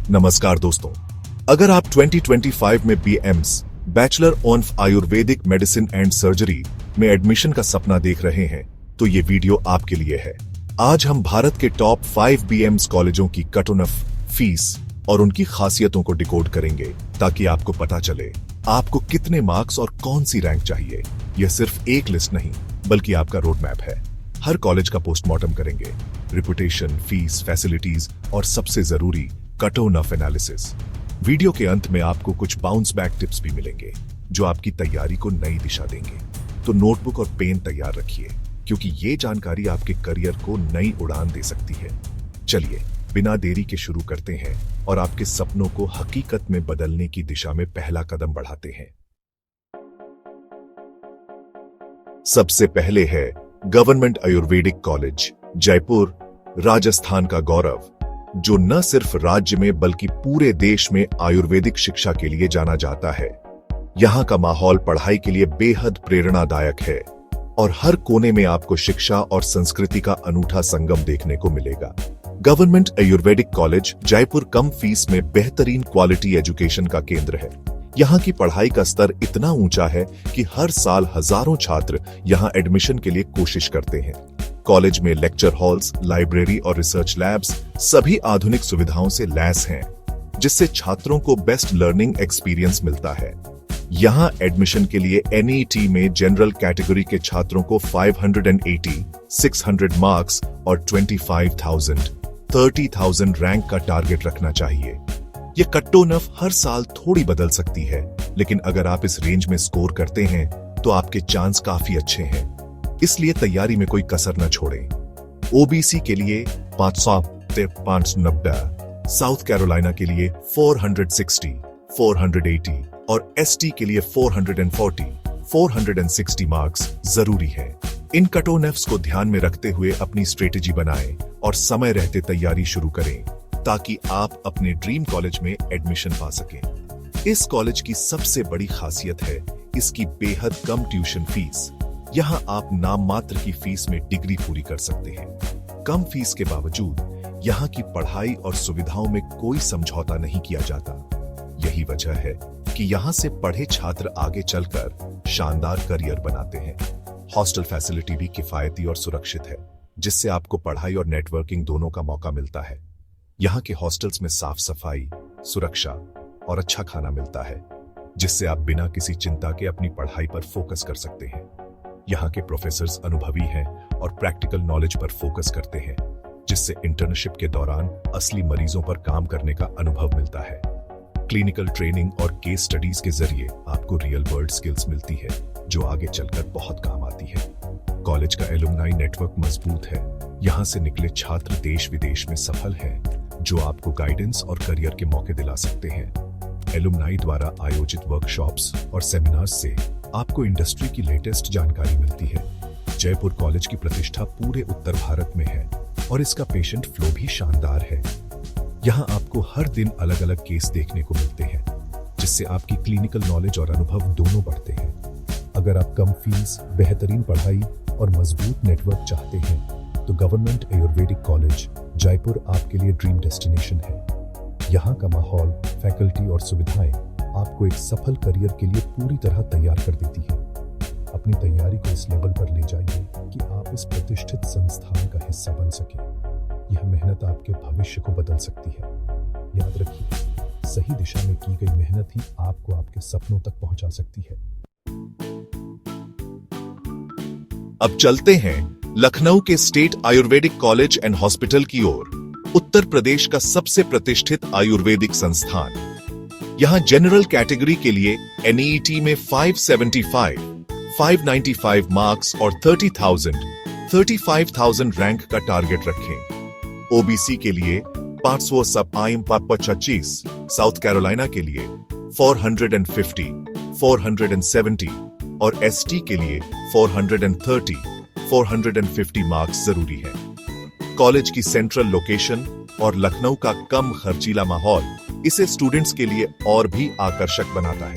नमस्कार दोस्तों, अगर आप 2025 में BAMS bachelor of ayurvedic medicine and surgery में एडमिशन का सपना देख रहे हैं तो ये वीडियो आपके लिए है। आज हम भारत के टॉप 5 बीएम्स कॉलेजों की कट ऑफ फीस और उनकी खासियतों को डिकोड करेंगे ताकि आपको पता चले आपको कितने मार्क्स और कौन सी रैंक चाहिए। यह सिर्फ एक लिस्ट नहीं बल्कि आपका रोड मैप है। हर कॉलेज का पोस्टमार्टम करेंगे, रिपुटेशन, फीस, फैसिलिटीज और सबसे जरूरी कट ऑफ एनालिसिस। वीडियो के अंत में आपको कुछ बाउंस बैक टिप्स भी मिलेंगे जो आपकी तैयारी को नई दिशा देंगे। तो नोटबुक और पेन तैयार रखिए क्योंकि ये जानकारी आपके करियर को नई उड़ान दे सकती है। चलिए बिना देरी के शुरू करते हैं और आपके सपनों को हकीकत में बदलने की दिशा में पहला कदम बढ़ाते हैं। सबसे पहले है गवर्नमेंट आयुर्वेदिक कॉलेज, जयपुर, राजस्थान का गौरव, जो न सिर्फ राज्य में बल्कि पूरे देश में आयुर्वेदिक शिक्षा के लिए जाना जाता है। यहाँ का माहौल पढ़ाई के लिए बेहद प्रेरणादायक है और हर कोने में आपको शिक्षा और संस्कृति का अनूठा संगम देखने को मिलेगा। गवर्नमेंट आयुर्वेदिक कॉलेज जयपुर कम फीस में बेहतरीन क्वालिटी एजुकेशन का केंद्र है। यहाँ की पढ़ाई का स्तर इतना ऊंचा है कि हर साल हजारों छात्र यहाँ एडमिशन के लिए कोशिश करते हैं। कॉलेज में लेक्चर हॉल्स, लाइब्रेरी और रिसर्च लैब्स सभी आधुनिक सुविधाओं से लैस हैं, जिससे छात्रों को बेस्ट लर्निंग एक्सपीरियंस मिलता है। यहाँ एडमिशन के लिए एनईटी में जनरल कैटेगरी के छात्रों को 580, 600 मार्क्स और 25,000, 30,000 रैंक का टारगेट रखना चाहिए। ये कट ऑफ हर साल थोड़ी बदल सकती है, लेकिन अगर आप इस रेंज में स्कोर करते हैं तो आपके चांस काफी अच्छे हैं। इसलिए तैयारी में कोई कसर न छोड़ें। ओबीसी के लिए 500 से 590, साउथ कैरोलिना के लिए 460, 480 और एसटी के लिए 440, 460 मार्क्स जरूरी है। इन कट ऑफ्स को ध्यान में रखते हुए अपनी स्ट्रेटेजी बनाएं और समय रहते तैयारी शुरू करें ताकि आप अपने ड्रीम कॉलेज में एडमिशन पा सकें। इस कॉलेज की सबसे बड़ी खासियत है इसकी बेहद कम ट्यूशन फीस। यहाँ आप नाम मात्र की फीस में डिग्री पूरी कर सकते हैं। कम फीस के बावजूद यहाँ की पढ़ाई और सुविधाओं में कोई समझौता नहीं किया जाता। यही वजह है कि यहाँ से पढ़े छात्र आगे चलकर शानदार करियर बनाते हैं। हॉस्टल फैसिलिटी भी किफायती और सुरक्षित है, जिससे आपको पढ़ाई और नेटवर्किंग दोनों का मौका मिलता है। यहाँ के हॉस्टल्स में साफ सफाई, सुरक्षा और अच्छा खाना मिलता है, जिससे आप बिना किसी चिंता के अपनी पढ़ाई पर फोकस कर सकते हैं। यहाँ के प्रोफेसर्स अनुभवी हैं और प्रैक्टिकल नॉलेज पर फोकस करते हैं, जिससे इंटर्नशिप के दौरान असली मरीजों पर काम करने का अनुभव मिलता है। क्लिनिकल ट्रेनिंग और केस स्टडीज के जरिए आपको रियल वर्ल्ड स्किल्स मिलती है, जो आगे चलकर बहुत काम आती है। कॉलेज का एलुमनाई नेटवर्क मजबूत है। यहाँ से निकले छात्र देश विदेश में सफल हैं, जो आपको गाइडेंस और करियर के मौके दिला सकते हैं। एलुमनाई द्वारा आयोजित वर्कशॉप्स और सेमिनार्स से आपको इंडस्ट्री की लेटेस्ट जानकारी मिलती है। जयपुर कॉलेज की प्रतिष्ठा पूरे उत्तर भारत में है और इसका पेशेंट फ्लो भी शानदार है। यहाँ आपको हर दिन अलग अलग केस देखने को मिलते हैं, जिससे आपकी क्लिनिकल नॉलेज और अनुभव दोनों बढ़ते हैं। अगर आप कम फीस, बेहतरीन पढ़ाई और मजबूत नेटवर्क चाहते हैं तो गवर्नमेंट आयुर्वेदिक कॉलेज जयपुर आपके लिए ड्रीम डेस्टिनेशन है। यहाँ का माहौल, फैकल्टी और सुविधाएं आपको एक सफल करियर के लिए पूरी तरह तैयार कर देती है। अपनी तैयारी को इस लेवल पर ले जाइए कि आप इस प्रतिष्ठित संस्थान का हिस्सा बन सकें। यह मेहनत आपके भविष्य को बदल सकती है। याद रखिए, सही दिशा में की गई मेहनत ही आपको आपके सपनों तक पहुंचा सकती है। अब चलते हैं लखनऊ के state Ayurvedic college and hospital की ओर, उत्तर प्रदेश का सबसे प्रतिष्ठित आयुर्वेदिक संस्थान। यहाँ जनरल कैटेगरी के लिए एनईटी में 575, 595 मार्क्स और 35,000 रैंक का टारगेट रखें। ओबीसी के लिए 525, साउथ कैरोलिना के लिए 450, 470 और एसटी के लिए 430, 450 मार्क्स जरूरी है। कॉलेज की सेंट्रल लोकेशन और लखनऊ का कम खर्चीला माहौल इसे स्टूडेंट्स के लिए और भी आकर्षक बनाता है।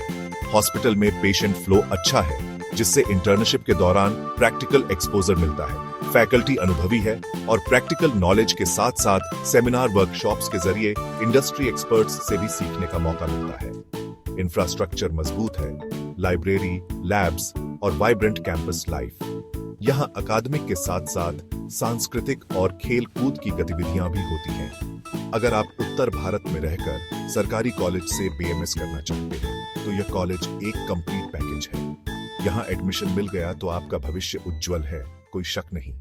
हॉस्पिटल में पेशेंट फ्लो अच्छा है, जिससे इंटर्नशिप के दौरान प्रैक्टिकल एक्सपोजर मिलता है। फैकल्टी अनुभवी है और प्रैक्टिकल नॉलेज के साथ साथ सेमिनार वर्कशॉप्स के जरिए इंडस्ट्री एक्सपर्ट्स से भी सीखने का मौका मिलता है। इंफ्रास्ट्रक्चर मजबूत है, लाइब्रेरी, लैब्स और वाइब्रेंट कैंपस लाइफ। यहाँ अकादमिक के साथ साथ सांस्कृतिक और खेल कूद की गतिविधियां भी होती हैं। अगर आप उत्तर भारत में रहकर सरकारी कॉलेज से बीएमएस करना चाहते हैं तो यह कॉलेज एक कंप्लीट पैकेज है। यहाँ एडमिशन मिल गया तो आपका भविष्य उज्जवल है, कोई शक नहीं।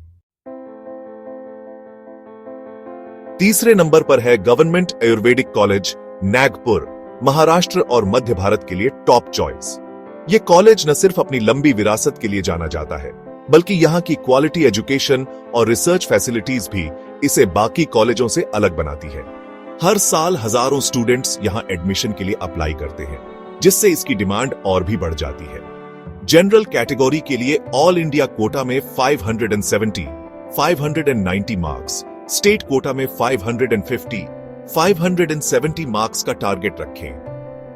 तीसरे नंबर पर है गवर्नमेंट आयुर्वेदिक कॉलेज नागपुर, महाराष्ट्र और मध्य भारत के लिए टॉप चॉइस। यह कॉलेज न सिर्फ अपनी लंबी विरासत के लिए जाना जाता है, बल्कि यहाँ की क्वालिटी एजुकेशन और रिसर्च फैसिलिटीज भी इसे बाकी कॉलेजों से अलग बनाती है। हर साल हजारों स्टूडेंट्स यहाँ एडमिशन के लिए अप्लाई करते हैं, जिससे इसकी डिमांड और भी बढ़ जाती है। जनरल कैटेगरी के लिए ऑल इंडिया कोटा में 570, 590 मार्क्स, स्टेट कोटा में 550, 570 मार्क्स का टारगेट रखें।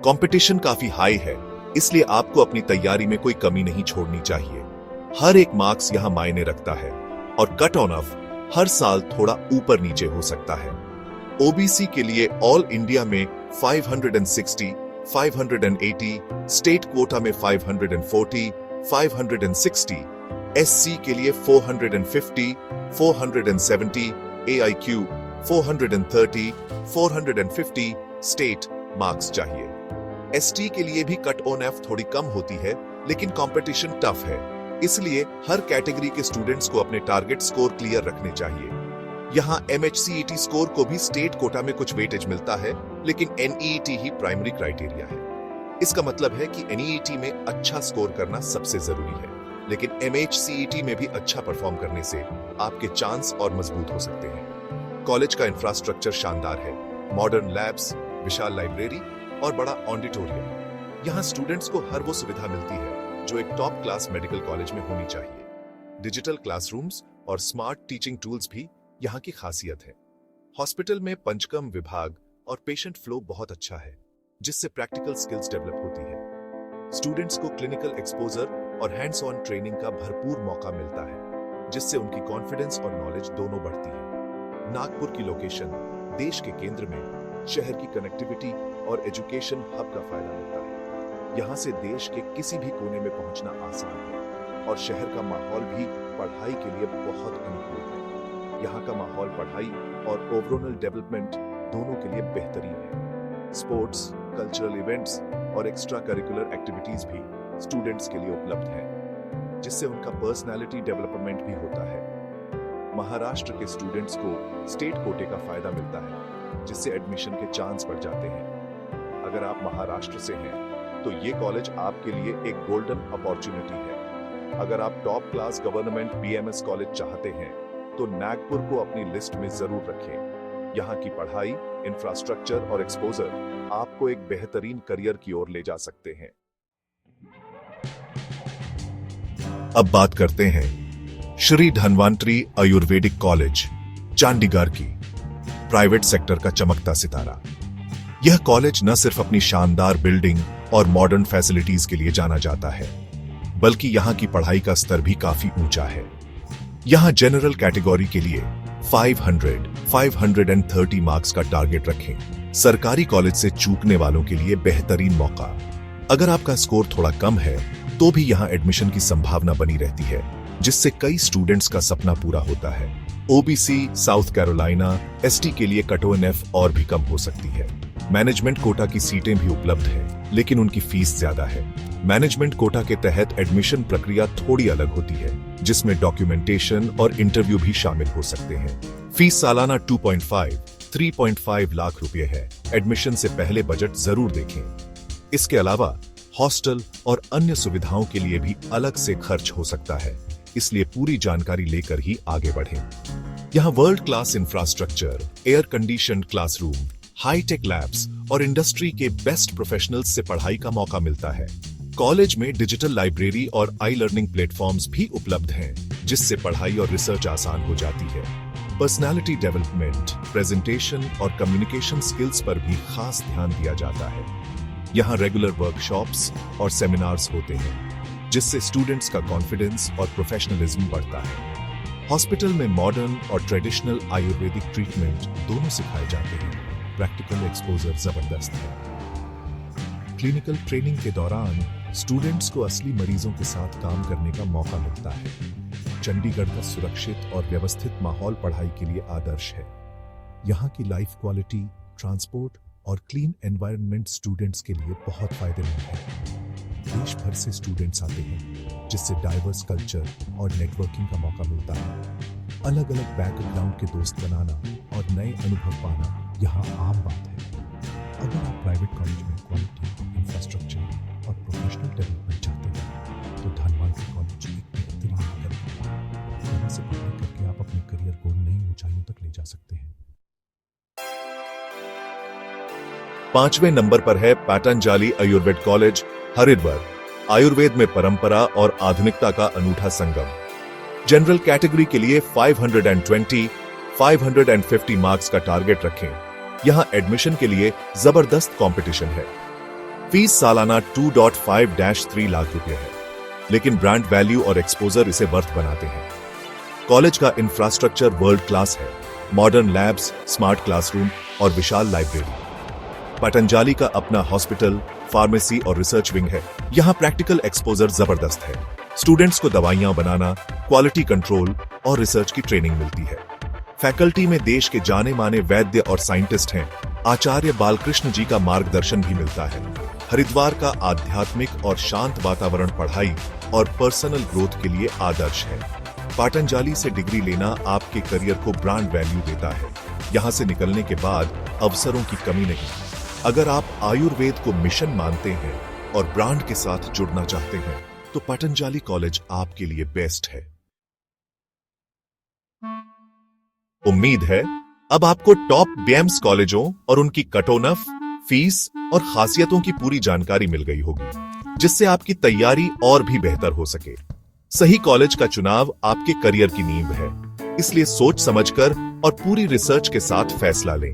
कंपटीशन काफी हाई है, इसलिए आपको अपनी तैयारी में कोई कमी नहीं छोड़नी चाहिए। हर एक मार्क्स यहां मायने रखता है और कट ऑन ऑफ हर साल थोड़ा ऊपर नीचे हो सकता है। ओबीसी के लिए ऑल इंडिया में 560, 580, स्टेट कोटा में 540, 560, एससी के लिए 450, 470, AIQ 430, 450 स्टेट मार्क्स चाहिए। एसटी के लिए भी कट ऑन एफ थोड़ी कम होती है, लेकिन कंपटीशन टफ है, इसलिए हर कैटेगरी के स्टूडेंट्स को अपने टारगेट स्कोर क्लियर रखने चाहिए। यहाँ MHCET स्कोर को भी स्टेट कोटा में कुछ वेटेज मिलता है, लेकिन NEET ही प्राइमरी क्राइटेरिया है। इसका मतलब है कि NEET में अच्छा स्कोर करना सबसे जरूरी है, लेकिन MHCET में भी अच्छा परफॉर्म करने से आपके चांस और मजबूत हो सकते हैं। कॉलेज का इंफ्रास्ट्रक्चर शानदार है, मॉडर्न लैब्स, विशाल लाइब्रेरी और बड़ा ऑडिटोरियम। यहाँ स्टूडेंट्स को हर वो सुविधा मिलती है जो एक टॉप क्लास मेडिकल कॉलेज में होनी चाहिए। डिजिटल क्लासरूम्स और स्मार्ट टीचिंग टूल्स भी यहाँ की खासियत है। हॉस्पिटल में पंचकर्म विभाग और पेशेंट फ्लो बहुत अच्छा है, जिससे प्रैक्टिकल स्किल्स डेवलप होती है। स्टूडेंट्स को क्लिनिकल एक्सपोजर और हैंड्स ऑन ट्रेनिंग का भरपूर मौका मिलता है, जिससे उनकी कॉन्फिडेंस और नॉलेज दोनों बढ़ती है। नागपुर की लोकेशन देश के केंद्र में शहर की कनेक्टिविटी और एजुकेशन हब का फायदा मिलता है। यहाँ से देश के किसी भी कोने में पहुंचना आसान है और शहर का माहौल भी पढ़ाई के लिए बहुत अनुकूल है। यहाँ का माहौल पढ़ाई और ओवरऑल डेवलपमेंट दोनों के लिए बेहतरीन है। स्पोर्ट्स, कल्चरल इवेंट्स और एक्स्ट्रा करिकुलर एक्टिविटीज भी स्टूडेंट्स के लिए उपलब्ध है, जिससे उनका पर्सनालिटी डेवलपमेंट भी होता है। महाराष्ट्र के स्टूडेंट्स को स्टेट कोटे का फायदा मिलता है, जिससे एडमिशन के चांस बढ़ जाते हैं। अगर आप महाराष्ट्र से हैं तो ये कॉलेज आपके लिए एक गोल्डन अपॉर्चुनिटी है। अगर आप top class government BMS college चाहते हैं तो नागपुर को अपनी लिस्ट में जरूर रखें। यहाँ की पढ़ाई, इंफ्रास्ट्रक्चर और एक्सपोजर आपको एक बेहतरीन करियर की ओर ले जा सकते हैं। अब बात करते हैं श्री धन्वंतरी आयुर्वेदिक कॉलेज चंडीगढ़ की, प्राइवेट सेक्टर का चमकता सितारा। यह कॉलेज न सिर्फ अपनी शानदार बिल्डिंग और मॉडर्न फैसिलिटीज के लिए जाना जाता है, बल्कि यहाँ की पढ़ाई का स्तर भी काफी ऊंचा है। यहाँ जनरल कैटेगरी के लिए 500, 530 मार्क्स का टारगेट रखें। सरकारी कॉलेज से चूकने वालों के लिए बेहतरीन मौका। अगर आपका स्कोर थोड़ा कम है तो भी यहाँ एडमिशन की संभावना बनी रहती है, जिससे कई स्टूडेंट्स का सपना पूरा होता है। OBC, साउथ कैरोलिना, ST के लिए कट ऑन एफ और भी कम हो सकती है। मैनेजमेंट कोटा की सीटें भी उपलब्ध हैं, लेकिन उनकी फीस ज्यादा है। मैनेजमेंट कोटा के तहत एडमिशन प्रक्रिया थोड़ी अलग होती है, जिसमें डॉक्यूमेंटेशन और इंटरव्यू भी शामिल हो सकते हैं। फीस सालाना 2.5, 3.5 लाख रुपए है। एडमिशन से पहले बजट जरूर देखें। इसके अलावा हॉस्टल और अन्य सुविधाओं के लिए भी अलग से खर्च हो सकता है, इसलिए पूरी जानकारी लेकर ही आगे बढ़ें। यहाँ world class infrastructure, air conditioned classroom, hi tech labs और इंडस्ट्री के बेस्ट प्रोफेशनल्स से पढ़ाई का मौका मिलता है। कॉलेज में डिजिटल लाइब्रेरी और आई लर्निंग प्लेटफॉर्म्स भी उपलब्ध हैं, जिससे पढ़ाई और रिसर्च आसान हो जाती है। पर्सनालिटी डेवलपमेंट, प्रेजेंटेशन और कम्युनिकेशन स्किल्स पर भी खास ध्यान दिया जाता है। यहाँ रेगुलर वर्कशॉप्स और सेमिनार्स होते हैं, जिससे स्टूडेंट्स का कॉन्फिडेंस और प्रोफेशनलिज्म बढ़ता है। हॉस्पिटल में मॉडर्न और ट्रेडिशनल आयुर्वेदिक ट्रीटमेंट दोनों सिखाए जाते हैं। प्रैक्टिकल एक्सपोजर जबरदस्त है। क्लिनिकल ट्रेनिंग के दौरान स्टूडेंट्स को असली मरीजों के साथ काम करने का मौका मिलता है। चंडीगढ़ का सुरक्षित और व्यवस्थित माहौल पढ़ाई के लिए आदर्श है। यहाँ की लाइफ क्वालिटी, ट्रांसपोर्ट और क्लीन एनवायरनमेंट स्टूडेंट्स के लिए बहुत फायदेमंद है। देश भर से स्टूडेंट्स आते हैं, जिससे डाइवर्स कल्चर और नेटवर्किंग का मौका मिलता है। अलग अलग बैकग्राउंड के दोस्त बनाना और नए अनुभव पाना यहाँ आम बात है। अगर आप प्राइवेट कॉलेज में क्वालिटी, इंफ्रास्ट्रक्चर और प्रोफेशनल डेवलपमेंट चाहते हैं तो धानवांकी कॉलेज एक बेहतरीन विकल्प है। यहाँ से पढ़ाई करके आप अपने करियर को नई ऊंचाइयों तक ले जा सकते हैं। 5वें नंबर पर है पतंजलि आयुर्वेद कॉलेज, हरिद्वार। आयुर्वेद में परंपरा और आधुनिकता का अनूठा संगम। जनरल कैटेगरी के लिए 520, 550 मार्क्स का टारगेट रखें। यहां एडमिशन के लिए जबरदस्त कंपटीशन है। फीस सालाना 2.5-3 लाख रुपए है, लेकिन ब्रांड वैल्यू और एक्सपोजर इसे वर्थ बनाते हैं। कॉलेज का इंफ्रास्ट्रक्चर वर्ल्ड क्लास है। मॉडर्न लैब्स, स्मार्ट क्लासरूम और विशाल लाइब्रेरी। पतंजलि का अपना हॉस्पिटल, फार्मेसी और रिसर्च विंग है। यहाँ प्रैक्टिकल एक्सपोजर जबरदस्त है। स्टूडेंट्स को दवाइयां बनाना, क्वालिटी कंट्रोल और रिसर्च की ट्रेनिंग मिलती है। फैकल्टी में देश के जाने माने वैद्य और साइंटिस्ट हैं। आचार्य बालकृष्ण जी का मार्गदर्शन भी मिलता है। हरिद्वार का आध्यात्मिक और शांत वातावरण पढ़ाई और पर्सनल ग्रोथ के लिए आदर्श है। पतंजलि से डिग्री लेना आपके करियर को ब्रांड वैल्यू देता है। यहाँ से निकलने के बाद अवसरों की कमी नहीं। अगर आप आयुर्वेद को मिशन मानते हैं और ब्रांड के साथ जुड़ना चाहते हैं तो पतंजलि कॉलेज आपके लिए बेस्ट है। उम्मीद है अब आपको टॉप बीएम्स कॉलेजों और उनकी कटऑफ, फीस और खासियतों की पूरी जानकारी मिल गई होगी, जिससे आपकी तैयारी और भी बेहतर हो सके। सही कॉलेज का चुनाव आपके करियर की नींव है, इसलिए सोच समझकर और पूरी रिसर्च के साथ फैसला लें।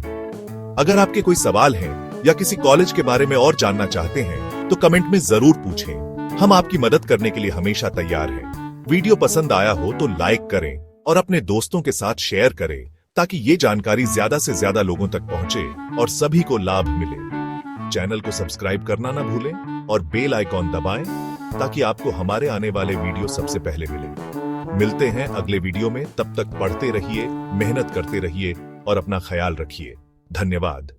अगर आपके कोई सवाल हैं या किसी कॉलेज के बारे में और जानना चाहते हैं तो कमेंट में जरूर पूछें। हम आपकी मदद करने के लिए हमेशा तैयार हैं। वीडियो पसंद आया हो तो लाइक करें और अपने दोस्तों के साथ शेयर करें, ताकि ये जानकारी ज्यादा से ज्यादा लोगों तक पहुंचे और सभी को लाभ मिले। चैनल को सब्सक्राइब करना ना भूलें और बेल आइकॉन दबाएं, ताकि आपको हमारे आने वाले वीडियो सबसे पहले मिले। मिलते हैं अगले वीडियो में। तब तक पढ़ते रहिए, मेहनत करते रहिए और अपना ख्याल रखिए। धन्यवाद।